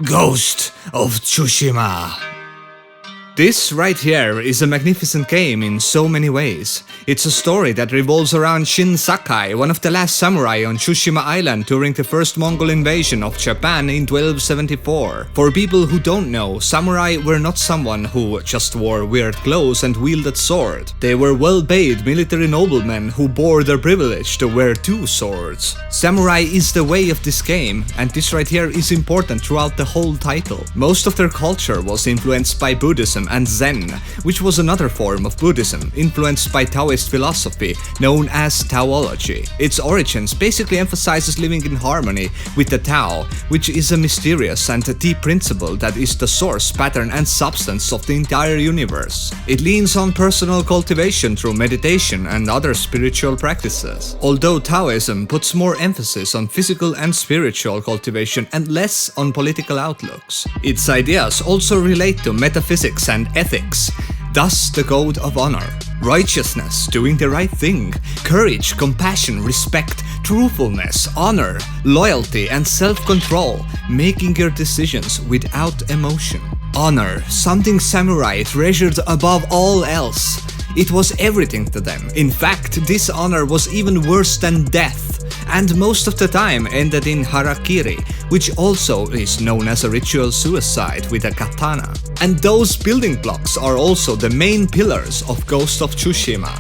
Ghost of Tsushima. This right here is a magnificent game in so many ways. It's a story that revolves around Shin Sakai, one of the last samurai on Tsushima Island during the first Mongol invasion of Japan in 1274. For people who don't know, samurai were not someone who just wore weird clothes and wielded sword. They were well-paid military noblemen who bore the privilege to wear two swords. Samurai is the way of this game, and this right here is important throughout the whole title. Most of their culture was influenced by Buddhism and Zen, which was another form of Buddhism, influenced by Taoist philosophy known as Taoology. Its origins basically emphasizes living in harmony with the Tao, which is a mysterious and deep principle that is the source, pattern and substance of the entire universe. It leans on personal cultivation through meditation and other spiritual practices. Although Taoism puts more emphasis on physical and spiritual cultivation and less on political outlooks. Its ideas also relate to metaphysics and ethics, thus the code of honor, righteousness, doing the right thing, courage, compassion, respect, truthfulness, honor, loyalty and self-control, making your decisions without emotion. Honor, something samurai treasured above all else. It was everything to them. In fact, dishonor was even worse than death, and most of the time ended in harakiri, which also is known as a ritual suicide with a katana. And those building blocks are also the main pillars of Ghost of Tsushima.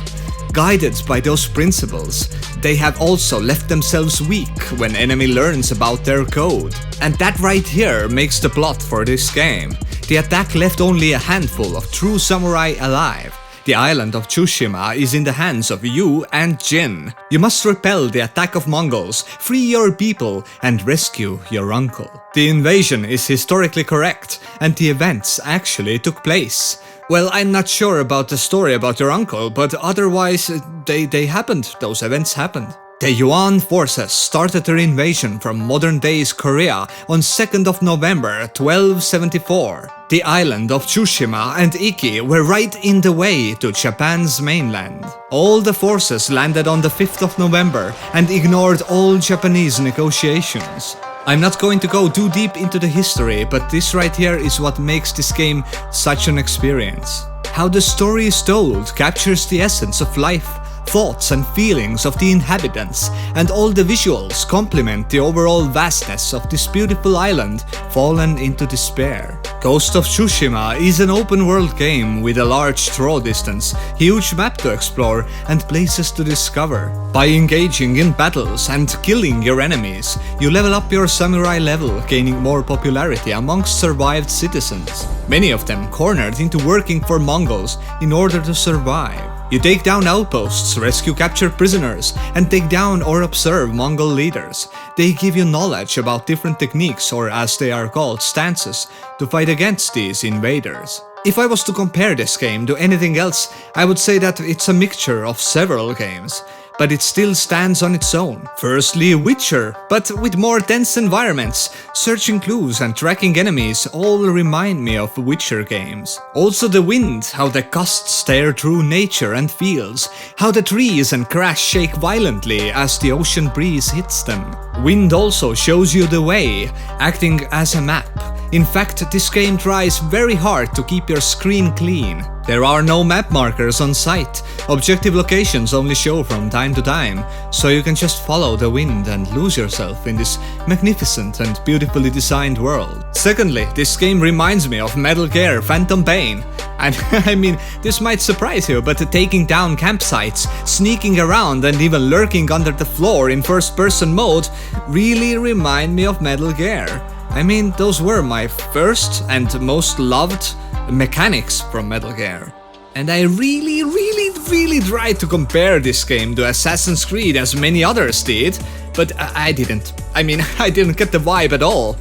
Guided by those principles, they have also left themselves weak when enemy learns about their code. And that right here makes the plot for this game. The attack left only a handful of true samurai alive. The island of Tsushima is in the hands of you and Jin. You must repel the attack of Mongols, free your people, and rescue your uncle. The invasion is historically correct, and the events actually took place. Well, I'm not sure about the story about your uncle, but otherwise, they happened. Those events happened. The Yuan forces started their invasion from modern-day Korea on 2nd of November 1274. The island of Tsushima and Iki were right in the way to Japan's mainland. All the forces landed on the 5th of November and ignored all Japanese negotiations. I'm not going to go too deep into the history, but this right here is what makes this game such an experience. How the story is told captures the essence of life, thoughts and feelings of the inhabitants, and all the visuals complement the overall vastness of this beautiful island fallen into despair. Ghost of Tsushima is an open world game with a large draw distance, huge map to explore and places to discover. By engaging in battles and killing your enemies, you level up your samurai level, gaining more popularity amongst survived citizens, many of them cornered into working for Mongols in order to survive. You take down outposts, rescue captured prisoners, and take down or observe Mongol leaders. They give you knowledge about different techniques, or as they are called, stances, to fight against these invaders. If I was to compare this game to anything else, I would say that it's a mixture of several games, but it still stands on its own. Firstly, Witcher, but with more dense environments. Searching clues and tracking enemies all remind me of Witcher games. Also the wind, how the gusts tear through nature and fields, how the trees and grass shake violently as the ocean breeze hits them. Wind also shows you the way, acting as a map. In fact, this game tries very hard to keep your screen clean. There are no map markers on site. Objective locations only show from time to time, so you can just follow the wind and lose yourself in this magnificent and beautifully designed world. Secondly, this game reminds me of Metal Gear Phantom Pain. And I mean, this might surprise you, but taking down campsites, sneaking around and even lurking under the floor in first-person mode really remind me of Metal Gear. I mean, those were my first and most loved mechanics from Metal Gear. And I really tried to compare this game to Assassin's Creed as many others did, but I didn't. I mean, I didn't get the vibe at all.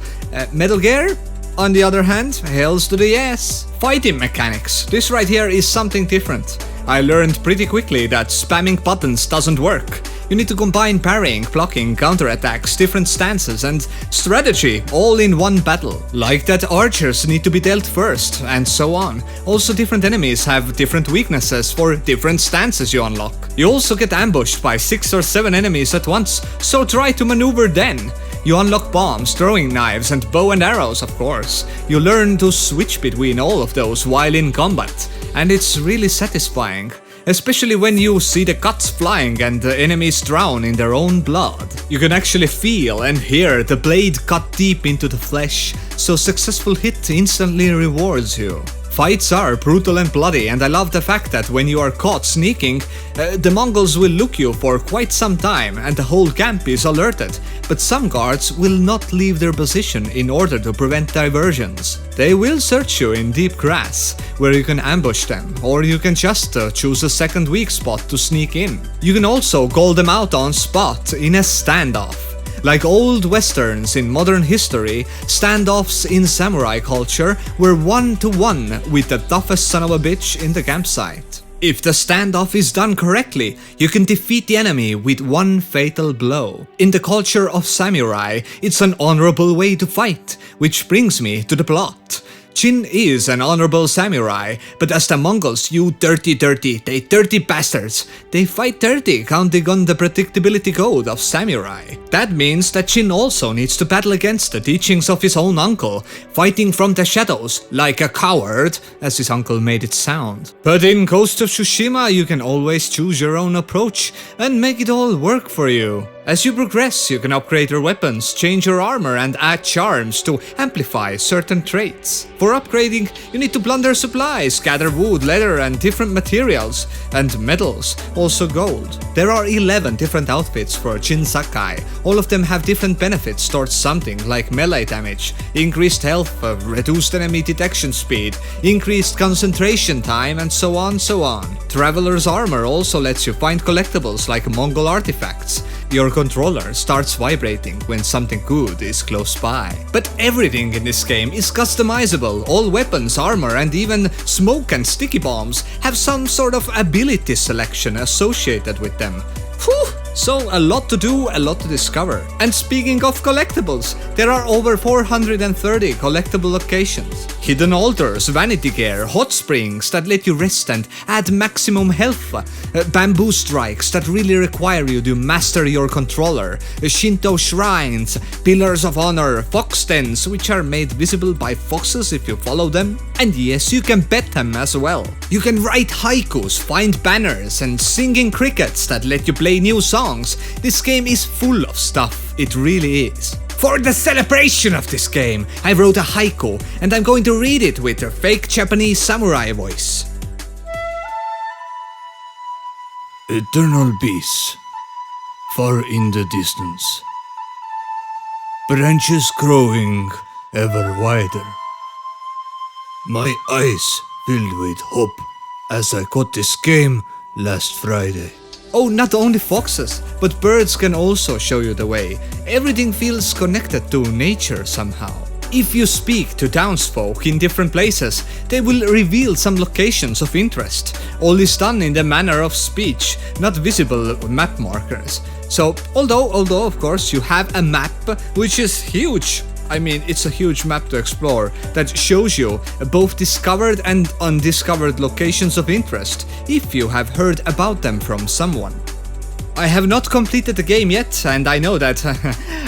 Metal Gear, on the other hand, hails to the yes. Fighting mechanics. This right here is something different. I learned pretty quickly that spamming buttons doesn't work. You need to combine parrying, blocking, counterattacks, different stances and strategy all in one battle. Like that archers need to be dealt first, and so on. Also different enemies have different weaknesses for different stances you unlock. You also get ambushed by 6 or 7 enemies at once, so try to maneuver then. You unlock bombs, throwing knives, and bow and arrows, of course. You learn to switch between all of those while in combat, and it's really satisfying. Especially when you see the guts flying and the enemies drown in their own blood. You can actually feel and hear the blade cut deep into the flesh, so successful hit instantly rewards you. Fights are brutal and bloody, and I love the fact that when you are caught sneaking, the Mongols will look you for quite some time and the whole camp is alerted, but some guards will not leave their position in order to prevent diversions. They will search you in deep grass, where you can ambush them, or you can just choose a second weak spot to sneak in. You can also call them out on spot in a standoff. Like old westerns in modern history, standoffs in samurai culture were one-to-one with the toughest son of a bitch in the campsite. If the standoff is done correctly, you can defeat the enemy with one fatal blow. In the culture of samurai, it's an honorable way to fight, which brings me to the plot. Jin is an honorable samurai, but as the Mongols, you dirty, they dirty bastards. They fight dirty, counting on the predictability code of samurai. That means that Jin also needs to battle against the teachings of his own uncle, fighting from the shadows, like a coward, as his uncle made it sound. But in Ghost of Tsushima, you can always choose your own approach and make it all work for you. As you progress, you can upgrade your weapons, change your armor, and add charms to amplify certain traits. For upgrading, you need to plunder supplies, gather wood, leather, and different materials, and metals, also gold. There are 11 different outfits for Jin Sakai. All of them have different benefits towards something like melee damage, increased health, reduced enemy detection speed, increased concentration time, and so on. Traveler's armor also lets you find collectibles like Mongol artifacts. Your controller starts vibrating when something good is close by. But everything in this game is customizable. All weapons, armor, and even smoke and sticky bombs have some sort of ability selection associated with them. Whew! So a lot to do, a lot to discover. And speaking of collectibles, there are over 430 collectible locations. Hidden altars, vanity gear, hot springs that let you rest and add maximum health, bamboo strikes that really require you to master your controller, Shinto shrines, pillars of honor, fox dens which are made visible by foxes if you follow them. And yes, you can pet them as well. You can write haikus, find banners, and singing crickets that let you play new songs. This game is full of stuff, it really is. For the celebration of this game, I wrote a haiku, and I'm going to read it with a fake Japanese samurai voice. Eternal peace, far in the distance. Branches growing ever wider. My eyes filled with hope as I got this game last Friday. Oh, not only foxes, but birds can also show you the way. Everything feels connected to nature somehow. If you speak to townsfolk in different places, they will reveal some locations of interest. All is done in the manner of speech, not visible map markers. So, although of course you have a map, which is huge. I mean, it's a huge map to explore that shows you both discovered and undiscovered locations of interest, if you have heard about them from someone. I have not completed the game yet, and I know that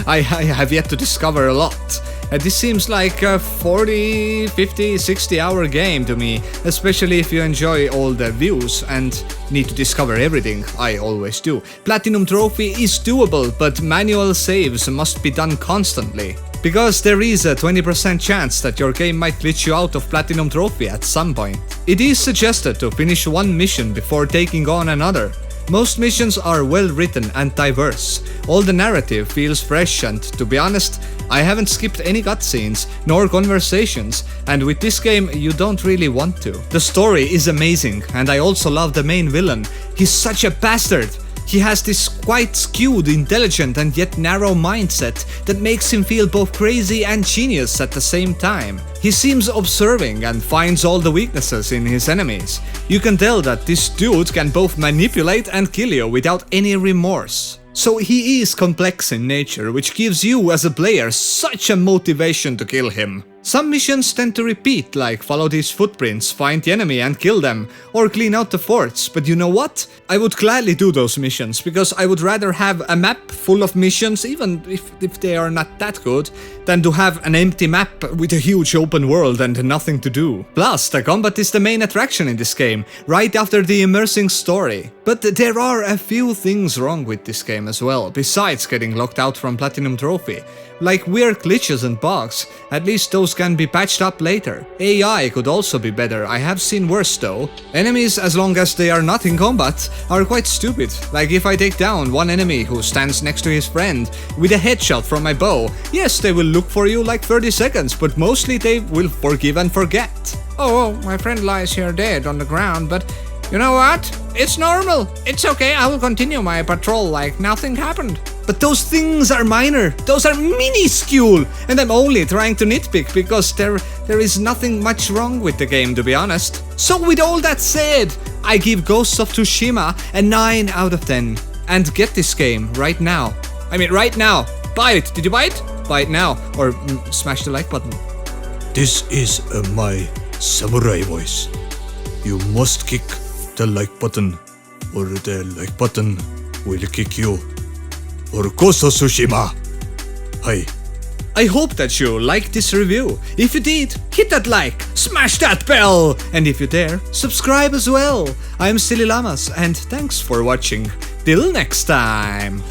I have yet to discover a lot. This seems like a 40, 50, 60 hour game to me, especially if you enjoy all the views and need to discover everything, I always do. Platinum Trophy is doable, but manual saves must be done constantly. Because there is a 20% chance that your game might glitch you out of Platinum Trophy at some point. It is suggested to finish one mission before taking on another. Most missions are well written and diverse. All the narrative feels fresh, and to be honest, I haven't skipped any cutscenes nor conversations, and with this game you don't really want to. The story is amazing, and I also love the main villain. He's such a bastard. He has this quite skewed, intelligent and yet narrow mindset that makes him feel both crazy and genius at the same time. He seems observing and finds all the weaknesses in his enemies. You can tell that this dude can both manipulate and kill you without any remorse. So he is complex in nature, which gives you as a player such a motivation to kill him. Some missions tend to repeat, like follow these footprints, find the enemy and kill them, or clean out the forts, but you know what? I would gladly do those missions, because I would rather have a map full of missions, even if they are not that good, than to have an empty map with a huge open world and nothing to do. Plus, the combat is the main attraction in this game, right after the immersing story. But there are a few things wrong with this game as well, besides getting locked out from Platinum Trophy. Like weird glitches and bugs, at least those can be patched up later. AI could also be better, I have seen worse though. Enemies, as long as they are not in combat, are quite stupid. Like if I take down one enemy who stands next to his friend with a headshot from my bow, yes, they will look for you like 30 seconds, but mostly they will forgive and forget. Oh, my friend lies here dead on the ground, but you know what? It's normal. It's okay, I will continue my patrol like nothing happened. But those things are minor, those are minuscule, and I'm only trying to nitpick because there is nothing much wrong with the game, to be honest. So with all that said, I give Ghost of Tsushima a 9 out of 10. And get this game right now. I mean right now. Buy it. Did you buy it? Buy it now, or smash the like button. This is my samurai voice. You must kick the like button, or the like button will kick you. Or Ghost of Tsushima. Hi. I hope that you liked this review. If you did, hit that like, smash that bell, and if you dare, subscribe as well. I'm SillyLlamaz, and thanks for watching. Till next time.